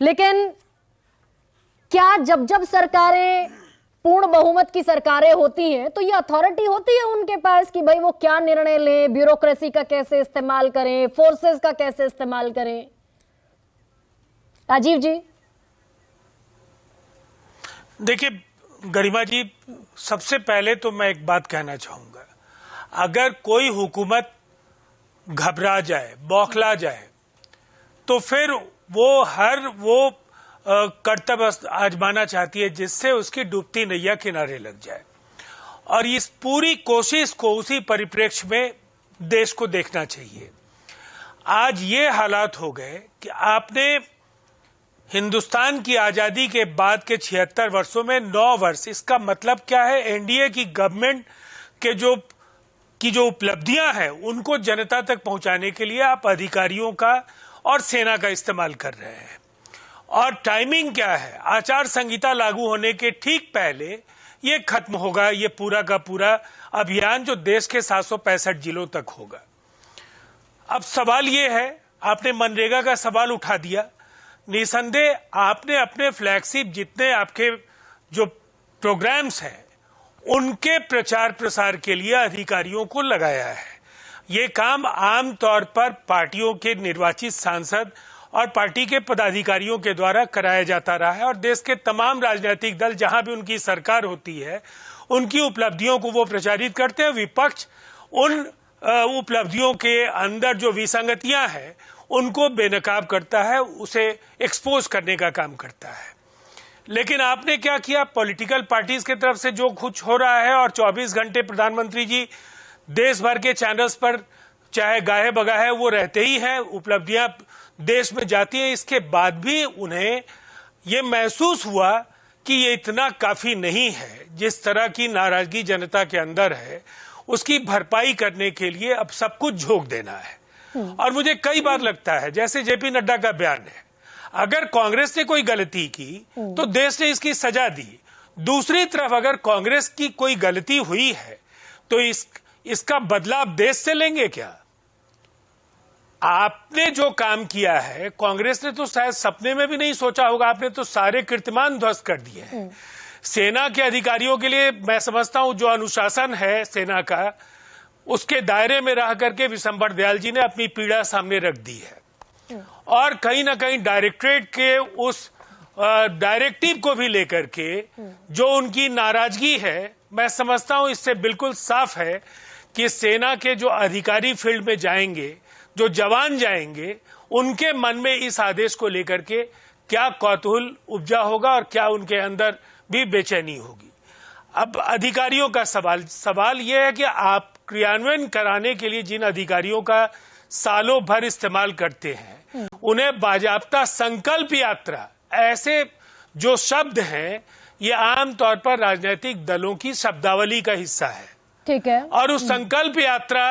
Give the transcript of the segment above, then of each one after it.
लेकिन क्या जब जब सरकारें पूर्ण बहुमत की सरकारें होती हैं तो ये अथॉरिटी होती है उनके पास कि भाई वो क्या निर्णय लें, ब्यूरोक्रेसी का कैसे इस्तेमाल करें, फोर्सेस का कैसे इस्तेमाल करें? राजीव जी। देखिए गरिमा जी, सबसे पहले तो मैं एक बात कहना चाहूंगा, अगर कोई हुकूमत घबरा जाए, बौखला जाए, तो फिर वो कर्तव्य आजमाना चाहती है जिससे उसकी डूबती नैया किनारे लग जाए। और इस पूरी कोशिश को उसी परिप्रेक्ष्य में देश को देखना चाहिए। आज ये हालात हो गए कि आपने हिंदुस्तान की आजादी के बाद के 76 वर्षों में 9 वर्ष, इसका मतलब क्या है, एनडीए की गवर्नमेंट के जो उपलब्धियां हैं उनको जनता तक पहुंचाने के लिए आप अधिकारियों का और सेना का इस्तेमाल कर रहे हैं। और टाइमिंग क्या है, आचार संहिता लागू होने के ठीक पहले ये खत्म होगा, ये पूरा का पूरा अभियान जो देश के 765 जिलों तक होगा। अब सवाल ये है, आपने मनरेगा का सवाल उठा दिया। निसंदेह आपने अपने फ्लैगशिप जितने आपके जो प्रोग्राम्स हैं उनके प्रचार प्रसार के लिए अधिकारियों को लगाया है। ये काम आमतौर पर पार्टियों के निर्वाचित सांसद और पार्टी के पदाधिकारियों के द्वारा कराया जाता रहा है और देश के तमाम राजनीतिक दल जहां भी उनकी सरकार होती है उनकी उपलब्धियों को वो प्रचारित करते हैं। विपक्ष उन उपलब्धियों के अंदर जो विसंगतियां हैं उनको बेनकाब करता है, उसे एक्सपोज करने का काम करता है। लेकिन आपने क्या किया, पॉलिटिकल पार्टीज की तरफ से जो कुछ हो रहा है, और 24 घंटे प्रधानमंत्री जी देश भर के चैनल्स पर चाहे गाहे बगाहे वो रहते ही हैं, उपलब्धियां देश में जाती हैं। इसके बाद भी उन्हें ये महसूस हुआ कि ये इतना काफी नहीं है। जिस तरह की नाराजगी जनता के अंदर है उसकी भरपाई करने के लिए अब सब कुछ झोंक देना है। और मुझे कई बार लगता है, जैसे जेपी नड्डा का बयान है, अगर कांग्रेस ने कोई गलती की तो देश ने इसकी सजा दी। दूसरी तरफ अगर कांग्रेस की कोई गलती हुई है तो इसका बदला आप देश से लेंगे क्या? आपने जो काम किया है कांग्रेस ने तो शायद सपने में भी नहीं सोचा होगा। आपने तो सारे कीर्तिमान ध्वस्त कर दिए हैं। सेना के अधिकारियों के लिए मैं समझता हूं जो अनुशासन है सेना का, उसके दायरे में रह करके विशंबर दयाल जी ने अपनी पीड़ा सामने रख दी है। और कहीं ना कहीं डायरेक्टरेट के उस डायरेक्टिव को भी लेकर के जो उनकी नाराजगी है, मैं समझता हूं इससे बिल्कुल साफ है कि सेना के जो अधिकारी फील्ड में जाएंगे, जो जवान जाएंगे, उनके मन में इस आदेश को लेकर के क्या कौतूहल उपजा होगा और क्या उनके अंदर भी बेचैनी होगी। अब अधिकारियों का सवाल यह है कि आप क्रियान्वयन कराने के लिए जिन अधिकारियों का सालों भर इस्तेमाल करते हैं उन्हें बाजाप्ता संकल्प यात्रा, ऐसे जो शब्द हैं ये आमतौर पर राजनीतिक दलों की शब्दावली का हिस्सा है। ठीक है। और उस संकल्प यात्रा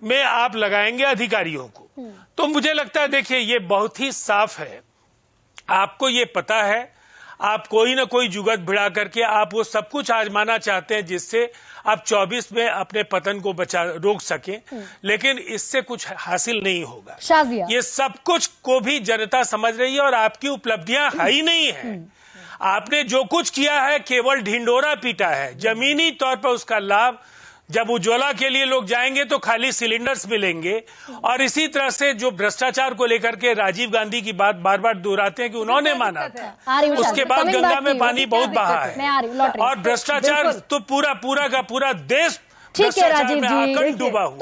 में आप लगाएंगे अधिकारियों को, तो मुझे लगता है देखिए ये बहुत ही साफ है। आपको ये पता है, आप कोई ना कोई जुगत भिड़ा करके आप वो सब कुछ आजमाना चाहते हैं जिससे आप 24 में अपने पतन को रोक सकें, लेकिन इससे कुछ हासिल नहीं होगा। शाजिया, ये सब कुछ को भी जनता समझ रही है और आपकी उपलब्धियां है ही नहीं है। आपने जो कुछ किया है केवल ढिंडोरा पीटा है। जमीनी तौर पर उसका लाभ जब उज्ज्वला के लिए लोग जाएंगे तो खाली सिलेंडर्स मिलेंगे। और इसी तरह से जो भ्रष्टाचार को लेकर के राजीव गांधी की बात बार बार दोहराते हैं कि उन्होंने माना था, उसके बाद गंगा में पानी बहुत बहा है और भ्रष्टाचार तो पूरा का पूरा देश भ्रष्टाचार में आकर डूबा हुआ है।